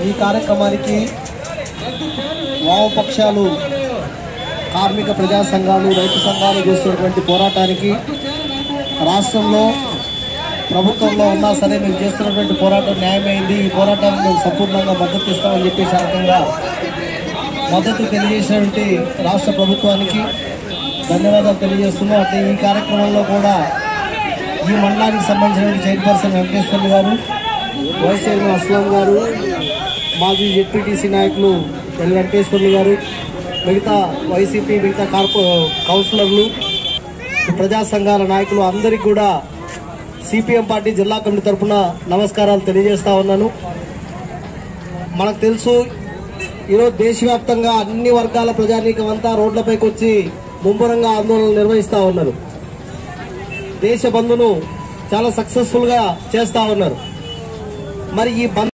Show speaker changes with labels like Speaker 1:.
Speaker 1: ఈ కార్యక్రమానికి వామపక్షాలు, కార్మిక ప్రజా సంఘాలు, రైతు సంఘాలు చేస్తున్నటువంటి పోరాటానికి రాష్ట్రంలో ప్రభుత్వంలో ఉన్నా సరే మేము చేస్తున్నటువంటి పోరాటం న్యాయమైంది, ఈ పోరాటానికి మేము సంపూర్ణంగా మద్దతు ఇస్తామని చెప్పేసి రకంగా మద్దతు తెలియజేసినటువంటి రాష్ట్ర ప్రభుత్వానికి ధన్యవాదాలు తెలియజేస్తున్నాం. అంటే ఈ కార్యక్రమంలో కూడా ఈ మండలానికి సంబంధించినటువంటి చైర్పర్సన్ వెంకటేశ్వర్లు గారు, వైస్ చైర్మన్ అస్లాం గారు, మాజీ జెడ్పీటీసీ నాయకులు ఎల్ వెంకటేశ్వర్లు గారు, మిగతా వైసీపీ మిగతా కౌన్సిలర్లు, ప్రజా సంఘాల నాయకులు అందరికీ కూడా సిపిఎం పార్టీ జిల్లా కమిటీ తరఫున నమస్కారాలు తెలియజేస్తా ఉన్నాను. మనకు తెలుసు, ఈరోజు దేశవ్యాప్తంగా అన్ని వర్గాల ప్రజానీకం అంతా రోడ్లపైకి వచ్చి ముమ్మరంగా ఆందోళనలు నిర్వహిస్తూ ఉన్నారు. దేశ బంద్ను చాలా సక్సెస్ఫుల్గా చేస్తూ ఉన్నారు. మరి ఈ బంద్